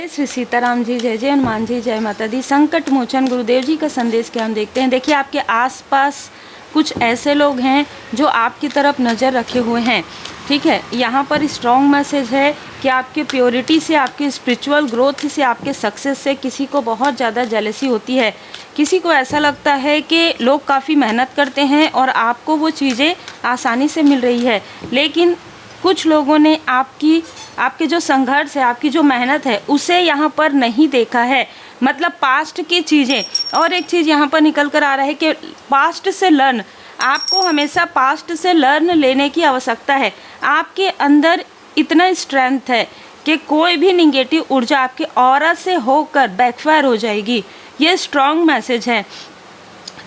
जय श्री सीताराम जी, जय जय हनुमान जी, जय माता दी। संकट मोचन गुरुदेव जी का संदेश क्या हम देखते हैं। देखिए, आपके आसपास कुछ ऐसे लोग हैं जो आपकी तरफ नज़र रखे हुए हैं। ठीक है, यहाँ पर स्ट्रॉन्ग मैसेज है कि आपके प्योरिटी से, आपकी स्पिरिचुअल ग्रोथ से, आपके सक्सेस से किसी को बहुत ज़्यादा जेलसी होती है। किसी को ऐसा लगता है कि लोग काफ़ी मेहनत करते हैं और आपको वो चीज़ें आसानी से मिल रही है, लेकिन कुछ लोगों ने आपके जो संघर्ष है, आपकी जो मेहनत है, उसे यहाँ पर नहीं देखा है। मतलब पास्ट की चीज़ें। और एक चीज़ यहाँ पर निकल कर आ रहा है कि पास्ट से लर्न, आपको हमेशा पास्ट से लर्न लेने की आवश्यकता है। आपके अंदर इतना स्ट्रेंथ है कि कोई भी निगेटिव ऊर्जा आपके ऑरा से होकर बैकफायर हो जाएगी। ये स्ट्रॉन्ग मैसेज है।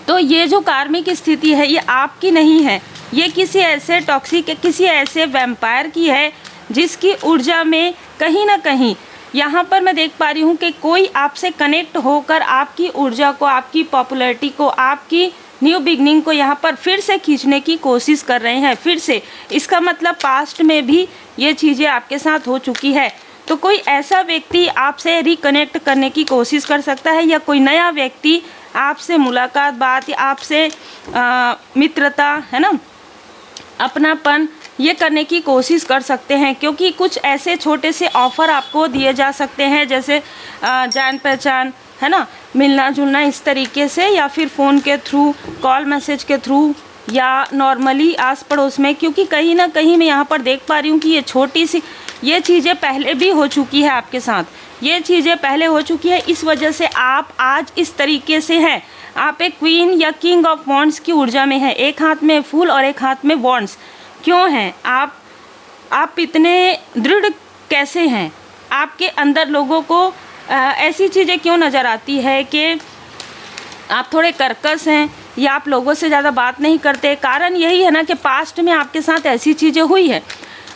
तो ये जो कार्मिक स्थिति है, ये आपकी नहीं है, ये किसी ऐसे टॉक्सिक, किसी ऐसे वैम्पायर की है जिसकी ऊर्जा में कहीं ना कहीं यहाँ पर मैं देख पा रही हूँ कि कोई आपसे कनेक्ट होकर आपकी ऊर्जा को, आपकी पॉपुलैरिटी को, आपकी न्यू बिगनिंग को यहाँ पर फिर से खींचने की कोशिश कर रहे हैं। फिर से, इसका मतलब पास्ट में भी ये चीज़ें आपके साथ हो चुकी है। तो कोई ऐसा व्यक्ति आपसे रिकनेक्ट करने की कोशिश कर सकता है, या कोई नया व्यक्ति आपसे मुलाकात, बात, या आपसे मित्रता, है ना, अपनापन, ये करने की कोशिश कर सकते हैं। क्योंकि कुछ ऐसे छोटे से ऑफ़र आपको दिए जा सकते हैं, जैसे जान पहचान, है ना, मिलना जुलना इस तरीके से, या फिर फ़ोन के थ्रू, कॉल मैसेज के थ्रू, या नॉर्मली आस पड़ोस में। क्योंकि कहीं ना कहीं मैं यहाँ पर देख पा रही हूँ कि ये छोटी सी ये चीज़ें पहले भी हो चुकी है आपके साथ, ये चीज़ें पहले हो चुकी है। इस वजह से आप आज इस तरीके से हैं। आप एक क्वीन या किंग ऑफ वॉन्ड्स की ऊर्जा में हैं। एक हाथ में फूल और एक हाथ में वॉन्ड्स। क्यों हैं आप इतने दृढ़ कैसे हैं? आपके अंदर लोगों को ऐसी चीज़ें क्यों नज़र आती है कि आप थोड़े कर्कश हैं, या आप लोगों से ज़्यादा बात नहीं करते? कारण यही है ना कि पास्ट में आपके साथ ऐसी चीज़ें हुई है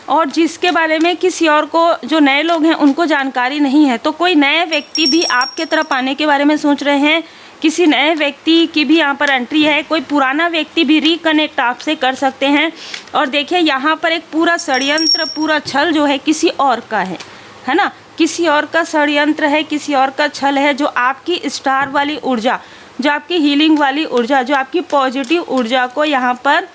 और जिसके बारे में किसी और को, जो नए लोग हैं, उनको जानकारी नहीं है। तो कोई नए व्यक्ति भी आपके तरफ आने के बारे में सोच रहे हैं, किसी नए व्यक्ति की भी यहाँ पर एंट्री है। कोई पुराना व्यक्ति भी रिकनेक्ट आपसे कर सकते हैं। और देखिए, यहाँ पर एक पूरा षड्यंत्र, पूरा छल जो है किसी और का है ना, किसी और का षड्यंत्र है, किसी और का छल है, जो आपकी स्टार वाली ऊर्जा, जो आपकी हीलिंग वाली ऊर्जा, जो आपकी पॉजिटिव ऊर्जा को यहाँ पर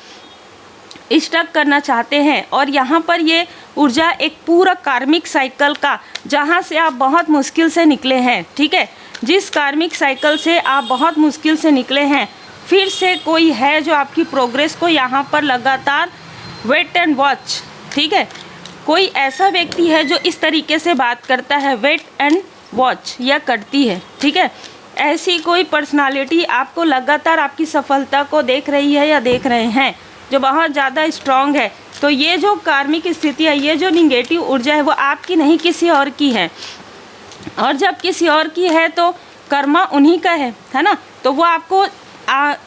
स्टक करना चाहते हैं। और यहाँ पर ये ऊर्जा एक पूरा कार्मिक साइकिल का, जहाँ से आप बहुत मुश्किल से निकले हैं, ठीक है, जिस कार्मिक साइकिल से आप बहुत मुश्किल से निकले हैं, फिर से कोई है जो आपकी प्रोग्रेस को यहाँ पर लगातार वेट एंड वॉच, ठीक है। कोई ऐसा व्यक्ति है जो इस तरीके से बात करता है, वेट एंड वॉच, या करती है, ठीक है। ऐसी कोई पर्सनालिटी आपको लगातार आपकी सफलता को देख रही है या देख रहे हैं, जो बहुत ज़्यादा स्ट्रॉन्ग है। तो ये जो कार्मिक स्थिति है, ये जो निगेटिव ऊर्जा है, वो आपकी नहीं, किसी और की है। और जब किसी और की है तो कर्मा उन्हीं का है ना। तो वो आपको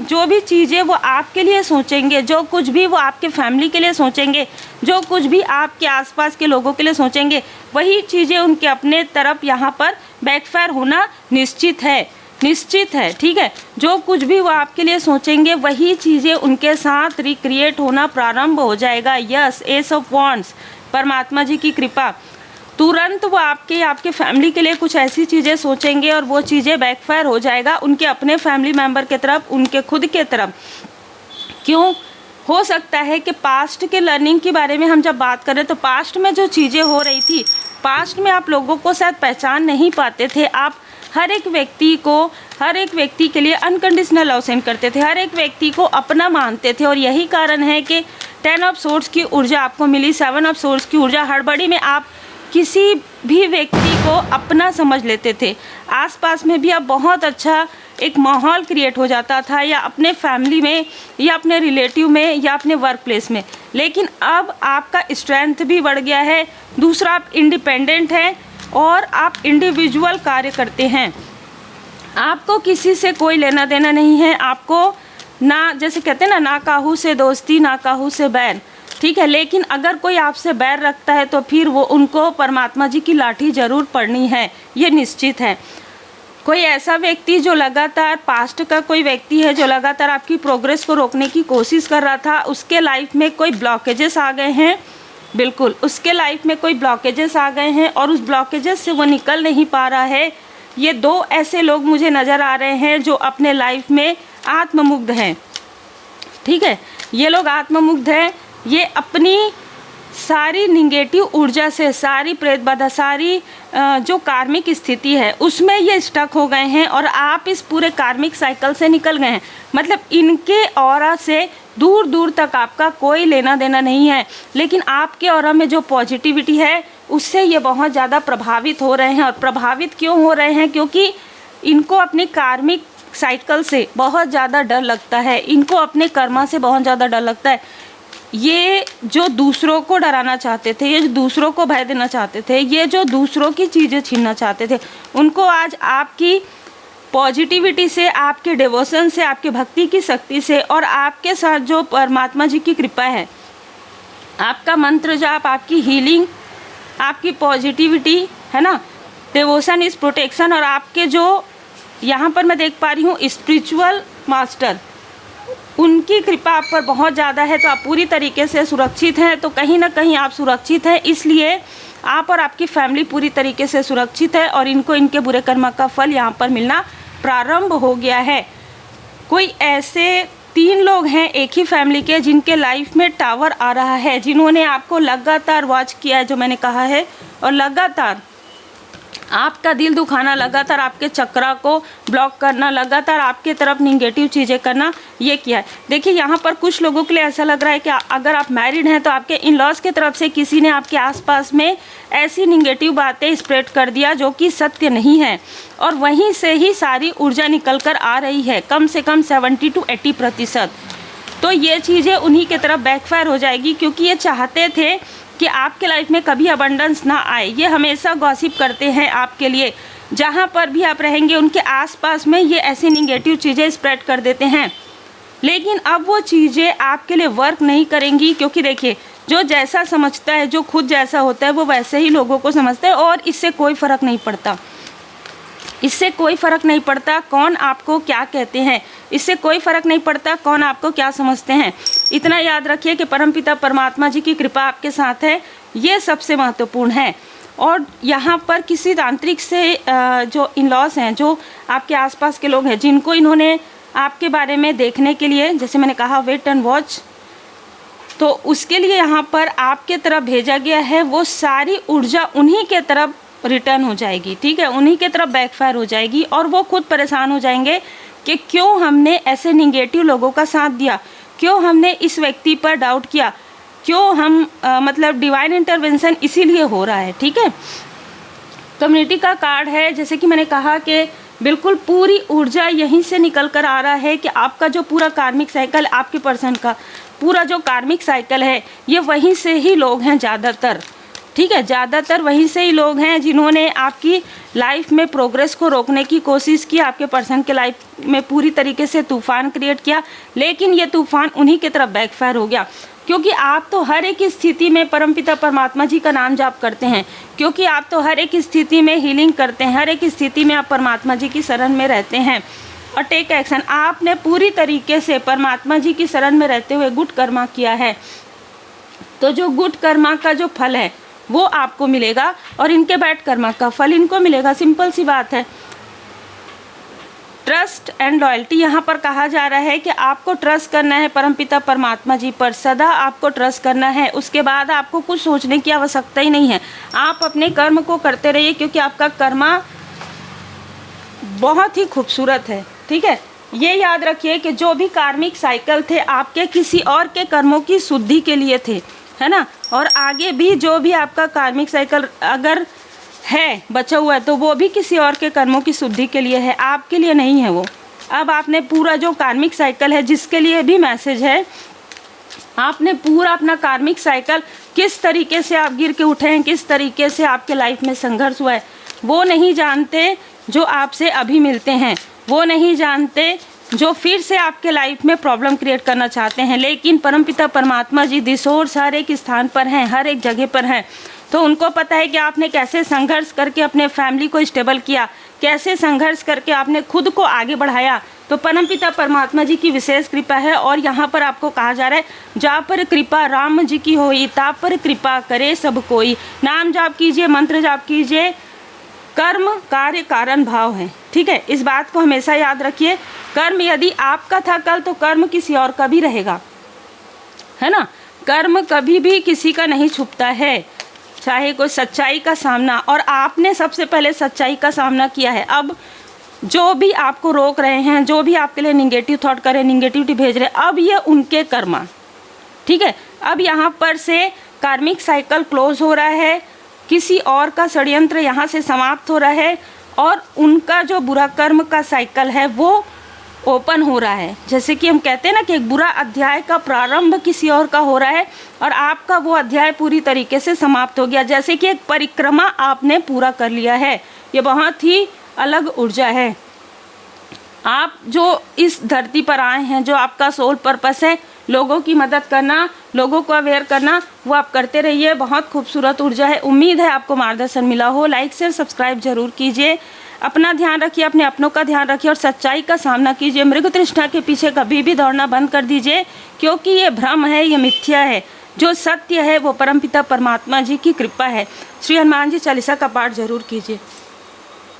जो भी चीज़ें वो आपके लिए सोचेंगे, जो कुछ भी वो आपके फैमिली के लिए सोचेंगे, जो कुछ भी आपके आसपास के लोगों के लिए सोचेंगे, वही चीज़ें उनके अपने तरफ यहाँ पर बैकफायर होना निश्चित है, ठीक है। जो कुछ भी वो आपके लिए सोचेंगे, वही चीज़ें उनके साथ रिक्रिएट होना प्रारंभ हो जाएगा। यस, एस ऑफ वॉन्ड्स, परमात्मा जी की कृपा। तुरंत वो आपके फैमिली के लिए कुछ ऐसी चीज़ें सोचेंगे और वो चीज़ें बैकफायर हो जाएगा उनके अपने फैमिली मेम्बर के तरफ, उनके खुद के तरफ। क्यों हो सकता है कि पास्ट के लर्निंग के बारे में हम जब बात करें, तो पास्ट में जो चीज़ें हो रही थी, पास्ट में आप लोगों को शायद पहचान नहीं पाते थे। आप हर एक व्यक्ति के लिए अनकंडीशनल लव सेंड करते थे, हर एक व्यक्ति को अपना मानते थे। और यही कारण है कि 10 ऑफ सोर्ड्स की ऊर्जा आपको मिली, 7 ऑफ सोर्ड्स की ऊर्जा। हड़बड़ी में आप किसी भी व्यक्ति को अपना समझ लेते थे। आसपास में भी अब बहुत अच्छा एक माहौल क्रिएट हो जाता था, या अपने फैमिली में, या अपने रिलेटिव में, या अपने वर्क प्लेस में। लेकिन अब आपका स्ट्रेंथ भी बढ़ गया है। दूसरा, आप इंडिपेंडेंट हैं और आप इंडिविजुअल कार्य करते हैं। आपको किसी से कोई लेना देना नहीं है। आपको ना, जैसे कहते हैं ना काहू से दोस्ती, ना काहू से बैर, ठीक है। लेकिन अगर कोई आपसे बैर रखता है तो फिर वो उनको परमात्मा जी की लाठी ज़रूर पड़नी है, ये निश्चित है। कोई ऐसा व्यक्ति जो लगातार, पास्ट का कोई व्यक्ति है जो लगातार आपकी प्रोग्रेस को रोकने की कोशिश कर रहा था, उसके लाइफ में कोई ब्लॉकेजेस आ गए हैं, बिल्कुल उसके लाइफ में कोई ब्लॉकेजेस आ गए हैं और उस ब्लॉकेजेस से वो निकल नहीं पा रहा है। ये 2 ऐसे लोग मुझे नज़र आ रहे हैं जो अपने लाइफ में आत्ममुग्ध हैं। ठीक है, ये लोग आत्ममुग्ध हैं, ये अपनी सारी निगेटिव ऊर्जा से, सारी प्रेत बाधा, सारी जो कार्मिक स्थिति है उसमें ये स्टक हो गए हैं और आप इस पूरे कार्मिक साइकिल से निकल गए हैं। मतलब इनके ऑरा से दूर दूर तक आपका कोई लेना देना नहीं है, लेकिन आपके ऑरा में जो पॉजिटिविटी है उससे ये बहुत ज़्यादा प्रभावित हो रहे हैं। और प्रभावित क्यों हो रहे हैं? क्योंकि इनको अपनी कार्मिक साइकिल से बहुत ज़्यादा डर लगता है, इनको अपने कर्मा से बहुत ज़्यादा डर लगता है। ये जो दूसरों को डराना चाहते थे, ये जो दूसरों को भय देना चाहते थे, ये जो दूसरों की चीज़ें छीनना चाहते थे, उनको आज आपकी पॉजिटिविटी से, आपके डिवोशन से, आपके भक्ति की शक्ति से और आपके साथ जो परमात्मा जी की कृपा है, आपका मंत्र जाप, आपकी हीलिंग, आपकी पॉजिटिविटी है ना, डिवोशन इज प्रोटेक्शन, और आपके जो यहाँ पर मैं देख पा रही हूँ स्पिरिचुअल मास्टर, उनकी कृपा आप पर बहुत ज़्यादा है। तो आप पूरी तरीके से सुरक्षित हैं। तो कहीं ना कहीं आप सुरक्षित हैं, इसलिए आप और आपकी फैमिली पूरी तरीके से सुरक्षित है और इनको इनके बुरे कर्म का फल यहाँ पर मिलना प्रारंभ हो गया है। कोई ऐसे 3 लोग हैं एक ही फैमिली के जिनके लाइफ में टावर आ रहा है, जिन्होंने आपको लगातार वॉच किया है, जो मैंने कहा है, और लगातार आपका दिल दुखाना, लगातार आपके चक्रा को ब्लॉक करना, लगातार आपके तरफ निगेटिव चीज़ें करना, ये किया है। देखिए यहाँ पर कुछ लोगों के लिए ऐसा लग रहा है कि अगर आप मैरिड हैं तो आपके इन लॉज की तरफ से किसी ने आपके आसपास में ऐसी निगेटिव बातें स्प्रेड कर दिया जो कि सत्य नहीं है, और वहीं से ही सारी ऊर्जा निकल कर आ रही है, कम से कम 70 to 80%। तो ये चीज़ें उन्हीं के तरफ बैकफायर हो जाएगी, क्योंकि ये चाहते थे कि आपके लाइफ में कभी अबंडेंस ना आए। ये हमेशा गॉसिप करते हैं आपके लिए, जहाँ पर भी आप रहेंगे उनके आसपास में ये ऐसी निगेटिव चीज़ें स्प्रेड कर देते हैं। लेकिन अब वो चीज़ें आपके लिए वर्क नहीं करेंगी, क्योंकि देखिए जो जैसा समझता है, जो खुद जैसा होता है, वो वैसे ही लोगों को समझता है, और इससे कोई फ़र्क नहीं पड़ता। इससे कोई फ़र्क नहीं पड़ता कौन आपको क्या कहते हैं, इससे कोई फ़र्क नहीं पड़ता कौन आपको क्या समझते हैं। इतना याद रखिए कि परमपिता परमात्मा जी की कृपा आपके साथ है, ये सबसे महत्वपूर्ण है। और यहाँ पर किसी तांत्रिक से जो इन लॉज हैं, जो आपके आसपास के लोग हैं, जिनको इन्होंने आपके बारे में देखने के लिए, जैसे मैंने कहा, वेट एंड वॉच, तो उसके लिए यहाँ पर आपके तरफ भेजा गया है, वो सारी ऊर्जा उन्हीं के तरफ रिटर्न हो जाएगी। ठीक है, उन्हीं के तरफ बैकफायर हो जाएगी, और वो खुद परेशान हो जाएंगे कि क्यों हमने ऐसे निगेटिव लोगों का साथ दिया, क्यों हमने इस व्यक्ति पर डाउट किया, क्यों हम मतलब डिवाइन इंटरवेंशन इसीलिए हो रहा है। ठीक है, कम्युनिटी का कार्ड है, जैसे कि मैंने कहा कि बिल्कुल पूरी ऊर्जा यहीं से निकल कर आ रहा है कि आपका जो पूरा कार्मिक साइकिल, आपके पर्सन का पूरा जो कार्मिक साइकिल है, ये वहीं से ही लोग हैं ज़्यादातर। ठीक है, ज़्यादातर वहीं से ही लोग हैं जिन्होंने आपकी लाइफ में प्रोग्रेस को रोकने की कोशिश की, आपके पर्सन के लाइफ में पूरी तरीके से तूफान क्रिएट किया, लेकिन ये तूफान उन्हीं की तरफ बैकफायर हो गया। क्योंकि आप तो हर एक स्थिति में परमपिता परमात्मा जी का नाम जाप करते हैं, क्योंकि आप तो हर एक स्थिति में हीलिंग करते हैं, हर एक स्थिति में आप परमात्मा जी की शरण में रहते हैं और टेक एक्शन। आपने पूरी तरीके से परमात्मा जी की शरण में रहते हुए गुड कर्मा किया है, तो जो गुड कर्मा का जो फल है वो आपको मिलेगा, और इनके बैड कर्मा का फल इनको मिलेगा। सिंपल सी बात है। ट्रस्ट एंड लॉयल्टी, यहाँ पर कहा जा रहा है कि आपको ट्रस्ट करना है परमपिता परमात्मा जी पर, सदा आपको ट्रस्ट करना है। उसके बाद आपको कुछ सोचने की आवश्यकता ही नहीं है, आप अपने कर्म को करते रहिए, क्योंकि आपका कर्मा बहुत ही खूबसूरत है। ठीक है, ये याद रखिए कि जो भी कार्मिक साइकिल थे आपके किसी और के कर्मों की शुद्धि के लिए थे, है ना, और आगे भी जो भी आपका कार्मिक साइकिल अगर है बचा हुआ है तो वो भी किसी और के कर्मों की शुद्धि के लिए है, आपके लिए नहीं है वो। अब आपने पूरा जो कार्मिक साइकिल है, जिसके लिए भी मैसेज है, आपने पूरा अपना कार्मिक साइकिल किस तरीके से आप गिर के उठे हैं, किस तरीके से आपके लाइफ में संघर्ष हुआ है, वो नहीं जानते जो आपसे अभी मिलते हैं, वो नहीं जानते जो फिर से आपके लाइफ में प्रॉब्लम क्रिएट करना चाहते हैं। लेकिन परमपिता परमात्मा जी दिशोर हर एक स्थान पर हैं, हर एक जगह पर हैं, तो उनको पता है कि आपने कैसे संघर्ष करके अपने फैमिली को स्टेबल किया, कैसे संघर्ष करके आपने खुद को आगे बढ़ाया, तो परमपिता परमात्मा जी की विशेष कृपा है। और यहाँ पर आपको कहा जा रहा है जा पर कृपा राम जी की होई, ता पर कृपा करे सब कोई। नाम जाप कीजिए, मंत्र जाप कीजिए, कर्म कार्य कारण भाव है। ठीक है, इस बात को हमेशा याद रखिए। कर्म यदि आपका था कल, तो कर्म किसी और का भी रहेगा, है ना। कर्म कभी भी किसी का नहीं छुपता है, चाहे कोई सच्चाई का सामना, और आपने सबसे पहले सच्चाई का सामना किया है। अब जो भी आपको रोक रहे हैं, जो भी आपके लिए निगेटिव थॉट कर रहे हैं, निगेटिविटी भेज रहे हैं, अब ये उनके कर्मा। ठीक है, अब यहाँ पर से कार्मिक साइकिल क्लोज हो रहा है, किसी और का षड्यंत्र यहाँ से समाप्त हो रहा है, और उनका जो बुरा कर्म का साइकिल है वो ओपन हो रहा है। जैसे कि हम कहते हैं ना कि एक बुरा अध्याय का प्रारंभ किसी और का हो रहा है, और आपका वो अध्याय पूरी तरीके से समाप्त हो गया। जैसे कि एक परिक्रमा आपने पूरा कर लिया है। ये बहुत ही अलग ऊर्जा है। आप जो इस धरती पर आए हैं, जो आपका सोल पर्पस है, लोगों की मदद करना, लोगों को अवेयर करना, वो आप करते रहिए। बहुत खूबसूरत ऊर्जा है। उम्मीद है आपको मार्गदर्शन मिला हो। लाइक शेयर सब्सक्राइब जरूर कीजिए। अपना ध्यान रखिए, अपने अपनों का ध्यान रखिए, और सच्चाई का सामना कीजिए। मृग तृष्णा के पीछे कभी भी दौड़ना बंद कर दीजिए, क्योंकि ये भ्रम है, ये मिथ्या है। जो सत्य है वो परमपिता परमात्मा जी की कृपा है। श्री हनुमान जी चालीसा का पाठ जरूर कीजिए।